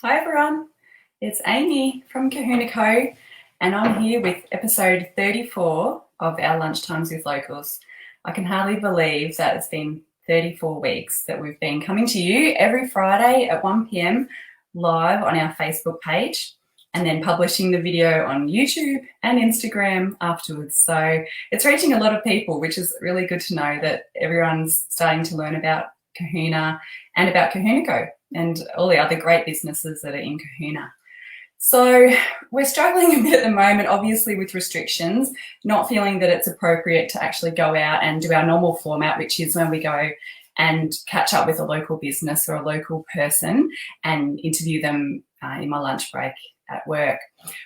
Hi everyone, it's Amy from Cohuna Co, and I'm here with episode 34 of our Lunchtimes with Locals. I can hardly believe that it's been 34 weeks that we've been coming to you every Friday at 1 p.m. live on our Facebook page, and then publishing the video on YouTube and Instagram afterwards. So it's reaching a lot of people, which is really good to know that everyone's starting to learn about Cohuna and about Cohuna Co and all the other great businesses that are in Cohuna. So we're struggling a bit at the moment, obviously, with restrictions, not feeling that it's appropriate to actually go out and do our normal format, which is when we go and catch up with a local business or a local person and interview them in my lunch break at work.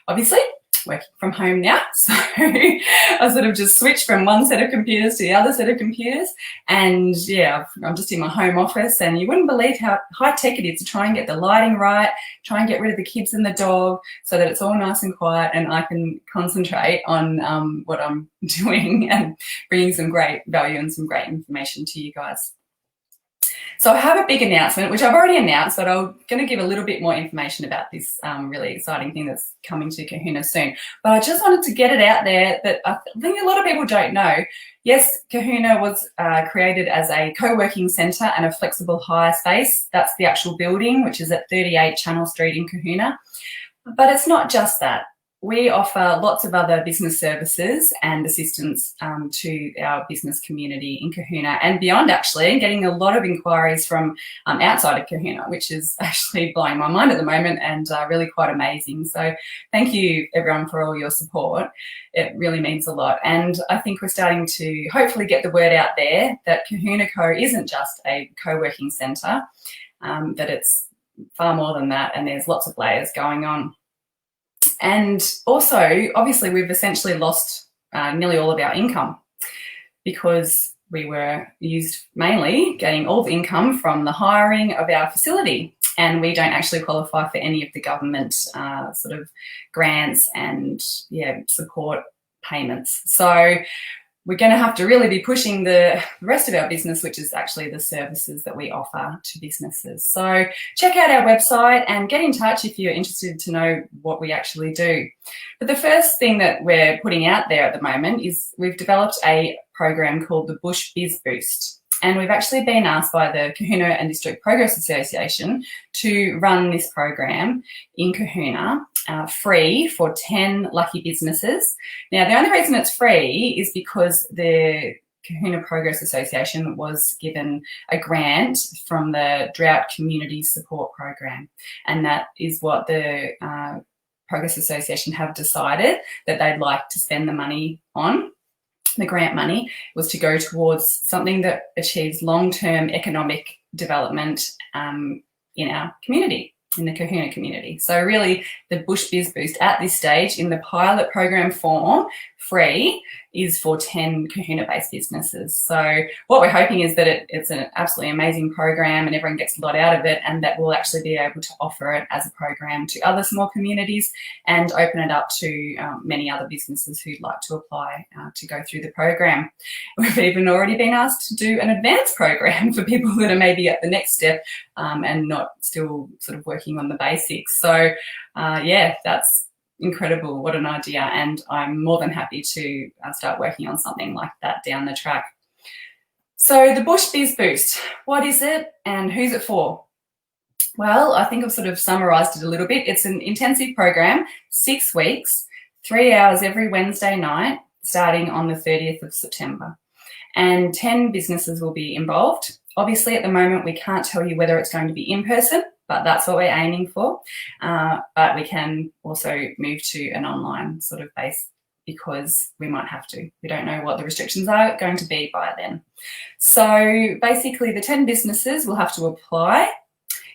Obviously, working from home now, so I sort of just switched from one set of computers to the other set of computers, and yeah, I'm just in my home office, and you wouldn't believe how high-tech it is to try and get the lighting right, try and get rid of the kids and the dog so that it's all nice and quiet and I can concentrate on what I'm doing and bringing some great value and some great information to you guys. So I have a big announcement, which I've already announced, but I'm going to give a little bit more information about this really exciting thing that's coming to Cohuna soon. But I just wanted to get it out there that I think a lot of people don't know. Yes, Cohuna was created as a co-working centre and a flexible hire space. That's the actual building, which is at 38 Channel Street in Cohuna. But it's not just that. We offer lots of other business services and assistance to our business community in Cohuna and beyond, actually, getting a lot of inquiries from outside of Cohuna, which is actually blowing my mind at the moment and really quite amazing. So thank you, everyone, for all your support. It really means a lot. And I think we're starting to hopefully get the word out there that Cohuna Co isn't just a co-working centre, that it's far more than that, and there's lots of layers going on. And also, obviously, we've essentially lost nearly all of our income because we were used mainly getting all the income from the hiring of our facility, and we don't actually qualify for any of the government sort of grants and support payments. So we're going to have to really be pushing the rest of our business, which is actually the services that we offer to businesses. So check out our website and get in touch if you're interested to know what we actually do. But the first thing that we're putting out there at the moment is we've developed a program called the Bush Biz Boost. And we've actually been asked by the Cohuna and District Progress Association to run this program in Cohuna free for 10 lucky businesses. Now, the only reason it's free is because the Cohuna Progress Association was given a grant from the Drought Community Support Program. And that is what the Progress Association have decided that they'd like to spend the money on. The grant money was to go towards something that achieves long-term economic development in our community, in the Cohuna community. So really the Bush Biz Boost at this stage in the pilot program form, free, is for 10 Cohuna-based businesses. So what we're hoping is that it's an absolutely amazing program and everyone gets a lot out of it, and that we'll actually be able to offer it as a program to other small communities and open it up to many other businesses who'd like to apply to go through the program. We've even already been asked to do an advanced program for people that are maybe at the next step and not still sort of working on the basics. So that's incredible. What an idea. And I'm more than happy to start working on something like that down the track. So the Bush Biz Boost, what is it and who's it for? Well, I think I've sort of summarised it a little bit. It's an intensive program, 6 weeks, 3 hours every Wednesday night, starting on the 30th of September. And 10 businesses will be involved. Obviously, at the moment, we can't tell you whether it's going to be in person, but that's what we're aiming for. But we can also move to an online sort of base because we might have to. We don't know what the restrictions are going to be by then. So basically the 10 businesses will have to apply.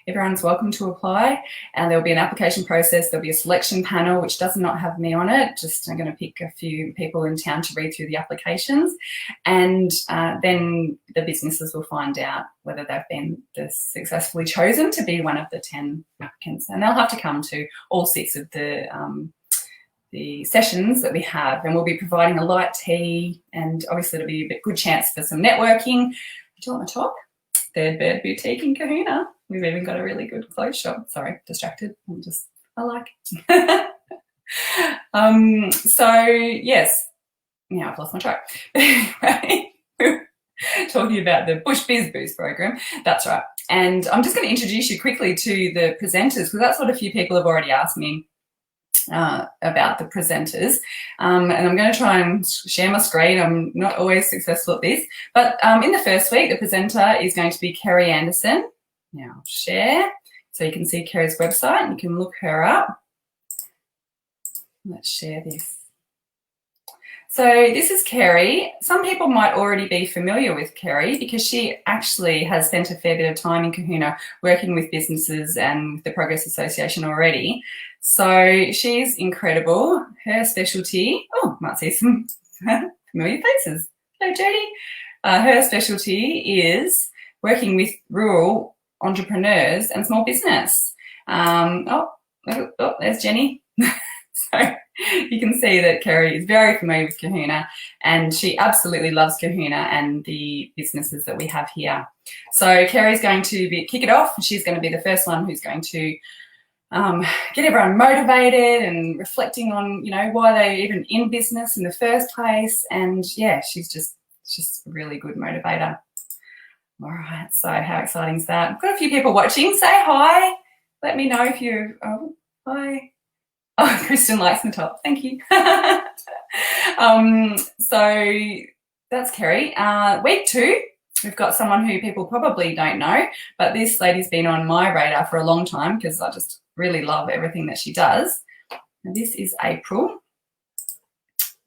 Everyone's welcome to apply, and there'll be an application process. There'll be a selection panel, which does not have me on it. Just I'm going to pick a few people in town to read through the applications, and then the businesses will find out whether they've been successfully chosen to be one of the 10 applicants, and they'll have to come to all 6 of the sessions that we have, and we'll be providing a light tea, and obviously it'll be a good chance for some networking. Do you want to talk? Third Bird Boutique in Cohuna. We've even got a really good clothes shop. Sorry, distracted. I like it. So, yes. Now I've lost my track. Talking about the Bush Biz Boost program. That's right. And I'm just going to introduce you quickly to the presenters, because that's what a few people have already asked me about the presenters. And I'm going to try and share my screen. I'm not always successful at this. But in the first week, the presenter is going to be Kerry Anderson. Now I'll share so you can see Kerry's website. You can look her up. Let's share this. So this is Kerry. Some people might already be familiar with Kerry because she actually has spent a fair bit of time in Cohuna working with businesses and with the Progress Association already. So she's incredible. Her specialty, might see some familiar faces. Hello, Jodie. Her specialty is working with rural entrepreneurs and small business. There's Jenny. So you can see that Kerry is very familiar with Cohuna, and she absolutely loves Cohuna and the businesses that we have here. So Kerry's going to kick it off. She's going to be the first one who's going to get everyone motivated and reflecting on, why they're even in business in the first place. And yeah, she's just a really good motivator. All right, so how exciting is that? I've got a few people watching. Say hi. Let me know if you're, hi. Oh, Kristen likes the top. Thank you. So that's Kerry. Week 2, we've got someone who people probably don't know, but this lady's been on my radar for a long time because I just really love everything that she does. And this is April.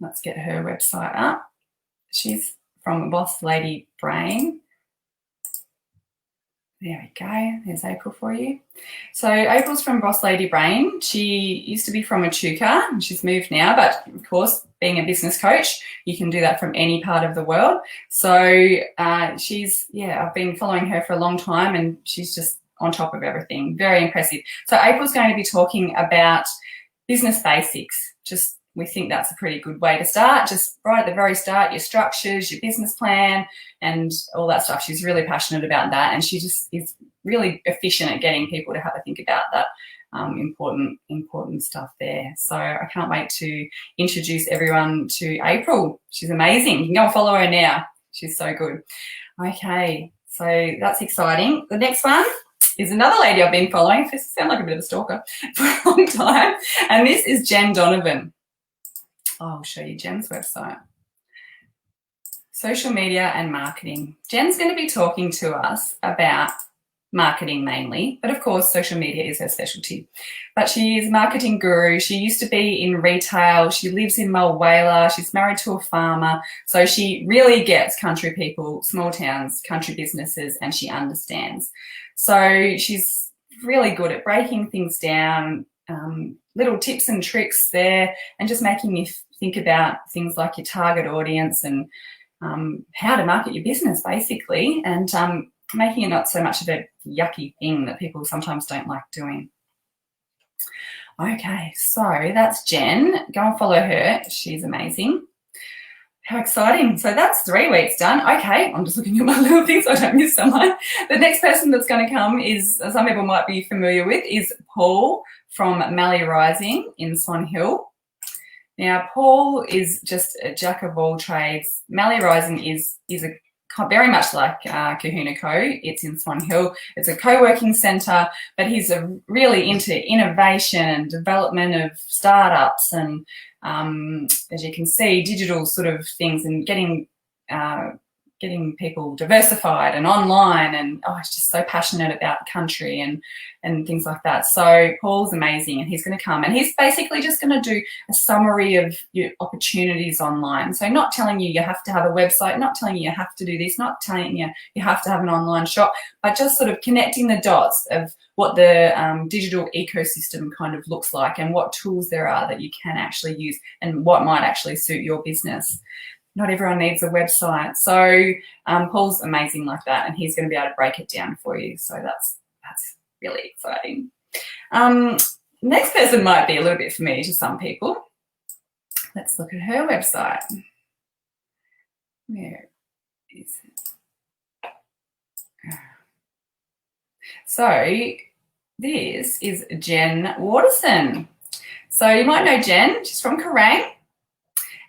Let's get her website up. She's from Boss Lady Brain. There we go. There's April for you. So April's from Boss Lady Brain. She used to be from Echuca, and she's moved now, but of course, being a business coach, you can do that from any part of the world. So I've been following her for a long time, and she's just on top of everything. Very impressive. So April's going to be talking about business basics. We think that's a pretty good way to start. Just right at the very start, your structures, your business plan, and all that stuff. She's really passionate about that, and she just is really efficient at getting people to have a think about that important stuff there. So I can't wait to introduce everyone to April. She's amazing. You can go and follow her now. She's so good. Okay, so that's exciting. The next one is another lady I've been following. I sound like a bit of a stalker for a long time, and this is Jen Donovan. I'll show you Jen's website. Social media and marketing. Jen's going to be talking to us about marketing mainly, but of course social media is her specialty. But she is a marketing guru. She used to be in retail. She lives in Mulwala. She's married to a farmer. So she really gets country people, small towns, country businesses, and she understands. So she's really good at breaking things down, little tips and tricks there, and just making you think about things like your target audience and how to market your business, basically, and making it not so much of a yucky thing that people sometimes don't like doing. Okay, so that's Jen. Go and follow her. She's amazing. How exciting. So that's 3 weeks done. Okay, I'm just looking at my little things so I don't miss someone. The next person that's going to come is, some people might be familiar with, is Paul from Mallee Rising in Swan Hill. Now, Paul is just a jack of all trades. Mallee Rising is very much like Cohuna Co. It's in Swan Hill. It's a co-working centre, but he's really into innovation and development of startups and, as you can see, digital sort of things and getting people diversified and online, and he's just so passionate about the country and things like that. So Paul's amazing, and he's going to come, and he's basically just going to do a summary of your opportunities online. So not telling you have to have a website, not telling you have to do this, not telling you have to have an online shop, but just sort of connecting the dots of what the digital ecosystem kind of looks like and what tools there are that you can actually use and what might actually suit your business. Not everyone needs a website. So Paul's amazing like that, and he's going to be able to break it down for you. So that's really exciting. Next person might be a little bit familiar to some people. Let's look at her website. Where is it? So this is Jen Waterson. So you might know Jen. She's from Kerrang,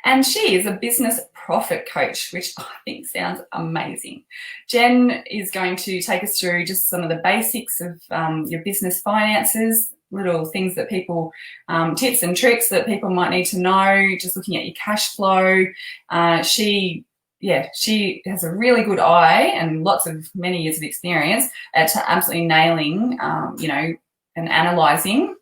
and she is a business profit coach, which I think sounds amazing. Jen is going to take us through just some of the basics of your business finances, little things that people, tips and tricks that people might need to know, just looking at your cash flow. She has a really good eye and many years of experience at absolutely nailing, and analysing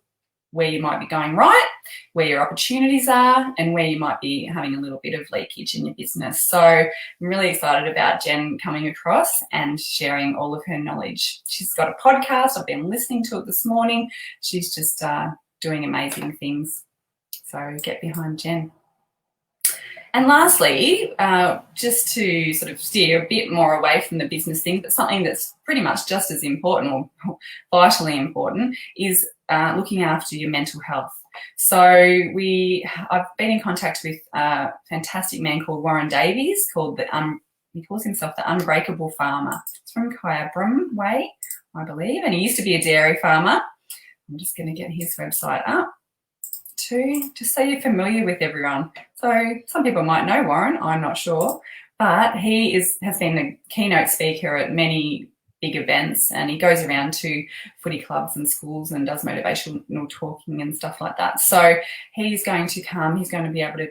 where you might be going right, where your opportunities are, and where you might be having a little bit of leakage in your business. So I'm really excited about Jen coming across and sharing all of her knowledge. She's got a podcast. I've been listening to it this morning. She's just doing amazing things. So get behind Jen. And lastly, just to sort of steer a bit more away from the business thing, but something that's pretty much just as important or vitally important is looking after your mental health. So I've been in contact with a fantastic man called Warren Davies, he calls himself the Unbreakable Farmer. It's from Kyabram Way, I believe, and he used to be a dairy farmer. I'm just going to get his website up too, just so you're familiar with everyone. So some people might know Warren, I'm not sure, but he has been the keynote speaker at many big events, and he goes around to footy clubs and schools and does motivational talking and stuff like that. So he's going to come, he's going to be able to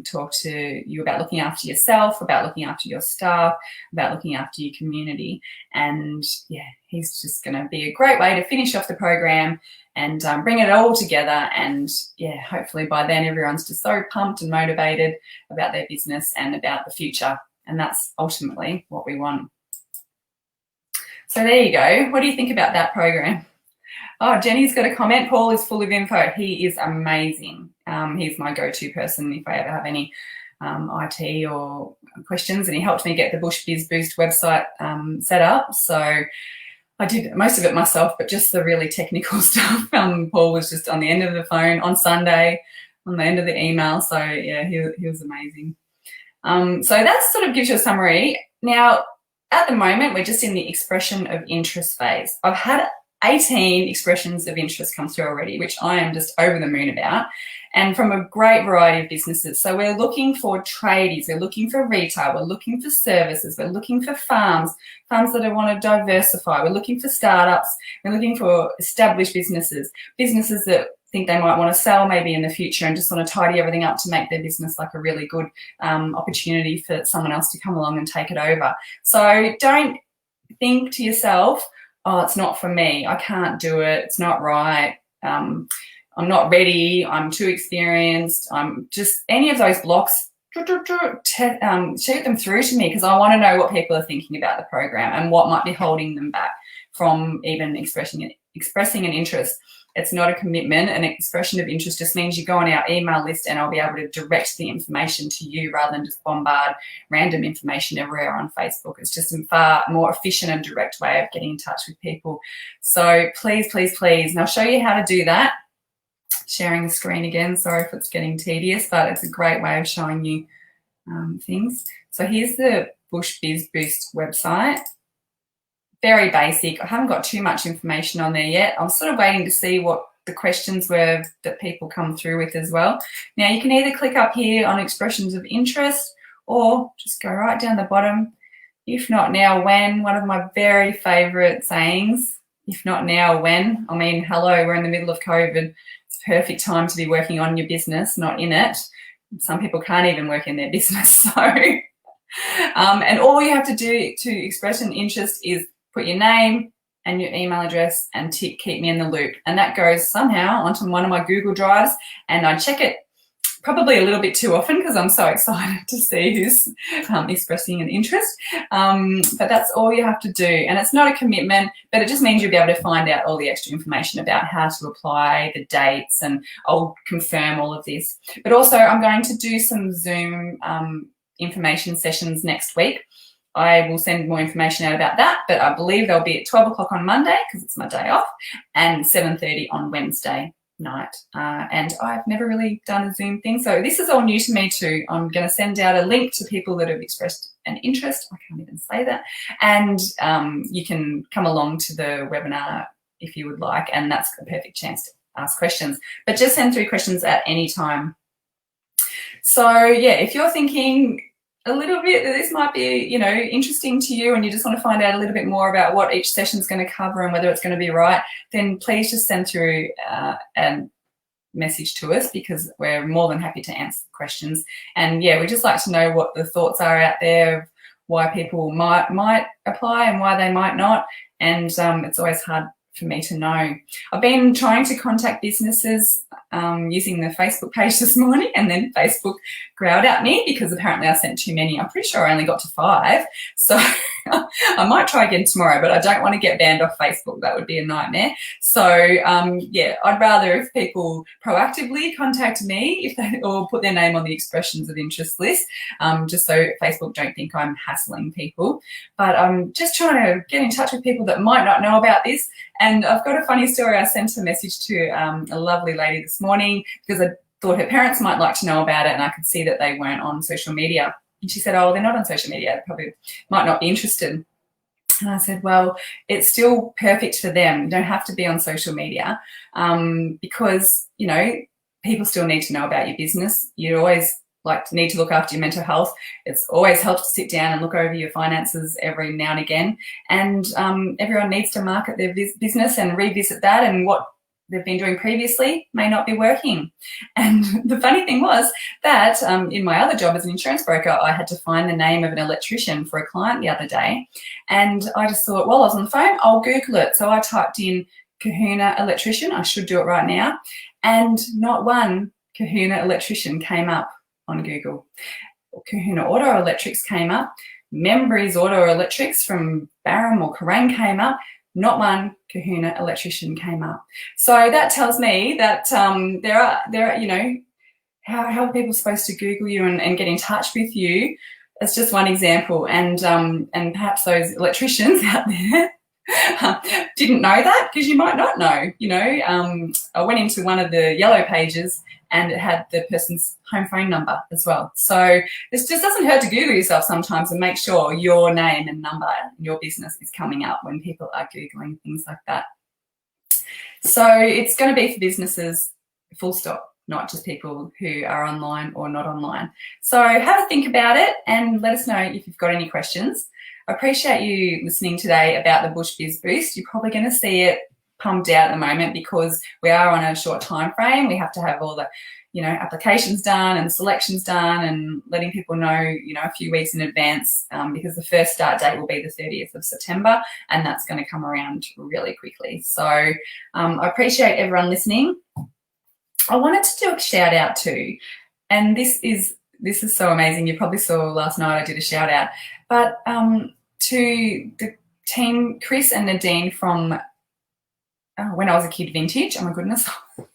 talk to you about looking after yourself, about looking after your staff, about looking after your community. And he's just going to be a great way to finish off the program and bring it all together. And hopefully by then everyone's just so pumped and motivated about their business and about the future. And that's ultimately what we want. So there you go. What do you think about that program? Oh, Jenny's got a comment. Paul is full of info. He is amazing. He's my go-to person if I ever have any IT or questions, and he helped me get the Bush Biz Boost website set up. So I did most of it myself, but just the really technical stuff. Paul was just on the end of the phone on Sunday, on the end of the email. So he was amazing. So that sort of gives you a summary. Now, at the moment, we're just in the expression of interest phase. I've had 18 expressions of interest come through already, which I am just over the moon about, and from a great variety of businesses. So we're looking for tradies, we're looking for retail, we're looking for services, we're looking for farms that want to diversify, we're looking for startups, we're looking for established businesses that think they might want to sell maybe in the future and just want to tidy everything up to make their business like a really good opportunity for someone else to come along and take it over. So don't think to yourself, oh, it's not for me, I can't do it, it's not right, I'm not ready, I'm too experienced, I'm just any of those blocks, shoot them through to me, because I want to know what people are thinking about the program and what might be holding them back from even expressing an interest. It's not a commitment. An expression of interest just means you go on our email list and I'll be able to direct the information to you rather than just bombard random information everywhere on Facebook. It's just a far more efficient and direct way of getting in touch with people. So please, please, please. And I'll show you how to do that. Sharing the screen again. Sorry if it's getting tedious, but it's a great way of showing you things. So here's the Bush Biz Boost website. Very basic. I haven't got too much information on there yet. I'm sort of waiting to see what the questions were that people come through with as well. Now, you can either click up here on expressions of interest or just go right down the bottom. If not now, when? One of my very favourite sayings. If not now, when? I mean, hello, we're in the middle of COVID. It's a perfect time to be working on your business, not in it. Some people can't even work in their business. So, and all you have to do to express an interest is put your name and your email address and tick keep me in the loop. And that goes somehow onto one of my Google Drives, and I check it probably a little bit too often because I'm so excited to see who's expressing an interest. But that's all you have to do. And it's not a commitment, but it just means you'll be able to find out all the extra information about how to apply, the dates, and I'll confirm all of this. But also I'm going to do some Zoom information sessions next week. I will send more information out about that, but I believe they'll be at 12 o'clock on Monday because it's my day off, and 7:30 on Wednesday. night, and I've never really done a Zoom thing, so this is all new to me too. I'm going to send out a link to people that have expressed an interest, I can't even say that, and you can come along to the webinar if you would like, and that's a perfect chance to ask questions, but just send through questions at any time. So yeah, if you're thinking a little bit that this might be, you know, interesting to you and you just want to find out a little bit more about what each session is going to cover and whether it's going to be right, then please just send through a message to us, because we're more than happy to answer questions. And yeah, we just like to know what the thoughts are out there, why people might apply and why they might not. And it's always hard for me to know. I've been trying to contact businesses using the Facebook page this morning, and then Facebook growled at me because apparently I sent too many. I'm pretty sure I only got to 5. So I might try again tomorrow, but I don't want to get banned off Facebook. That would be a nightmare. So yeah, I'd rather if people proactively contact me or put their name on the expressions of interest list, just so Facebook don't think I'm hassling people. But I'm just trying to get in touch with people that might not know about this. And I've got a funny story. I sent a message to a lovely lady this morning because I thought her parents might like to know about it, and I could see that they weren't on social media. And she said, oh, they're not on social media, they probably might not be interested. And I said, well, it's still perfect for them. You don't have to be on social media because, you know, people still need to know about your business. You always need to look after your mental health. It's always helped to sit down and look over your finances every now and again. And everyone needs to market their business and revisit that, and what they've been doing previously may not be working. And the funny thing was that in my other job as an insurance broker, I had to find the name of an electrician for a client the other day. And I just thought, while I was on the phone, I'll Google it. So I typed in Cohuna electrician. I should do it right now. And not one Cohuna electrician came up on Google. Cohuna Auto Electrics came up. Membreys Auto Electrics from Barham or Kerrang came up. Not one Cohuna electrician came up. So that tells me that there are, you know, how are people supposed to Google you and get in touch with you? That's just one example. And perhaps those electricians out there didn't know that, because you might not know. You know, I went into one of the yellow pages and it had the person's home phone number as well. So this just doesn't hurt to Google yourself sometimes and make sure your name and number and your business is coming up when people are Googling things like that. So it's going to be for businesses, full stop, not just people who are online or not online. So have a think about it and let us know if you've got any questions. I appreciate you listening today about the Bush Biz Boost. You're probably going to see it pumped out at the moment because we are on a short time frame. We have to have all the, you know, applications done and selections done and letting people know, you know, a few weeks in advance because the first start date will be the 30th of September, and that's going to come around really quickly. So I appreciate everyone listening. I wanted to do a shout out too, and this is so amazing. You probably saw last night I did a shout out, but to the team, Chris and Nadine from When I Was a Kid Vintage. Oh my goodness,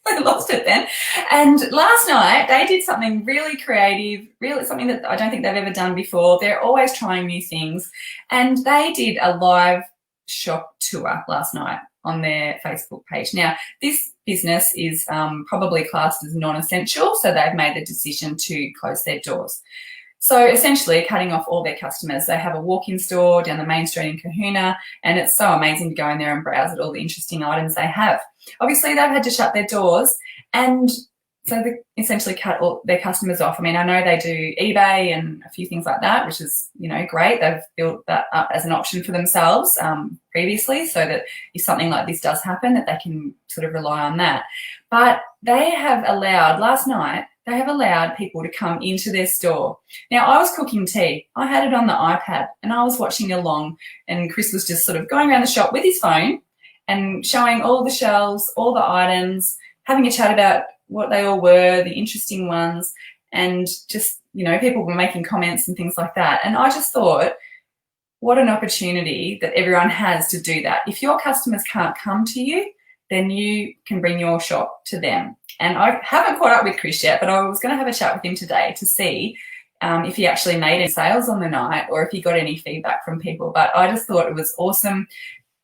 I lost it then. And last night they did something really creative, really something that I don't think they've ever done before. They're always trying new things. And they did a live shop tour last night on their Facebook page. Now, this business is probably classed as non-essential, so they've made the decision to close their doors. So essentially cutting off all their customers. They have a walk-in store down the main street in Cohuna, and it's so amazing to go in there and browse at all the interesting items they have. Obviously, they've had to shut their doors, and so they essentially cut all their customers off. I mean, I know they do eBay and a few things like that, which is, you know, great. They've built that up as an option for themselves previously, so that if something like this does happen, that they can sort of rely on that. But they have allowed, last night, they have allowed people to come into their store. Now, I was cooking tea. I had it on the iPad and I was watching along, and Chris was just sort of going around the shop with his phone and showing all the shelves, all the items, having a chat about what they all were, the interesting ones, and just, you know, people were making comments and things like that. And I just thought, what an opportunity that everyone has to do that. If your customers can't come to you, then you can bring your shop to them. And I haven't caught up with Chris yet, but I was going to have a chat with him today to see if he actually made any sales on the night or if he got any feedback from people. But I just thought it was awesome.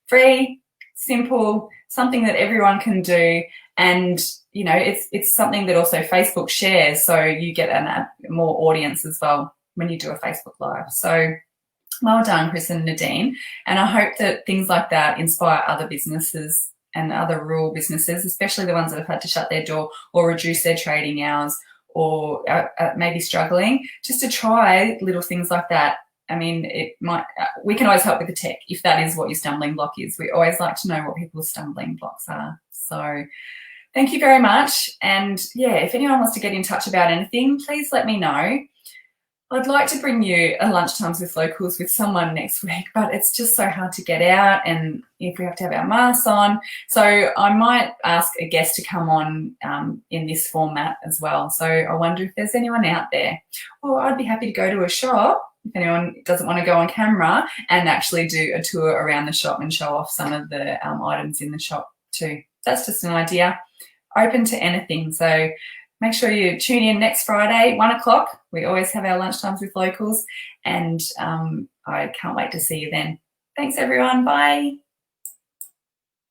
Free, simple, something that everyone can do. And, you know, it's something that also Facebook shares, so you get more audience as well when you do a Facebook Live. So well done, Chris and Nadine. And I hope that things like that inspire other businesses and other rural businesses, especially the ones that have had to shut their door or reduce their trading hours or maybe struggling, just to try little things like that. I mean, we can always help with the tech if that is what your stumbling block is. We always like to know what people's stumbling blocks are. So thank you very much. And yeah, if anyone wants to get in touch about anything, please let me know. I'd like to bring you a Lunchtimes with Locals with someone next week, but it's just so hard to get out, and if we have to have our masks on. So I might ask a guest to come on in this format as well. So I wonder if there's anyone out there. Or I'd be happy to go to a shop if anyone doesn't want to go on camera and actually do a tour around the shop and show off some of the items in the shop too. That's just an idea. Open to anything. So make sure you tune in next Friday, 1 o'clock. We always have our Lunchtimes with Locals, and I can't wait to see you then. Thanks, everyone. Bye.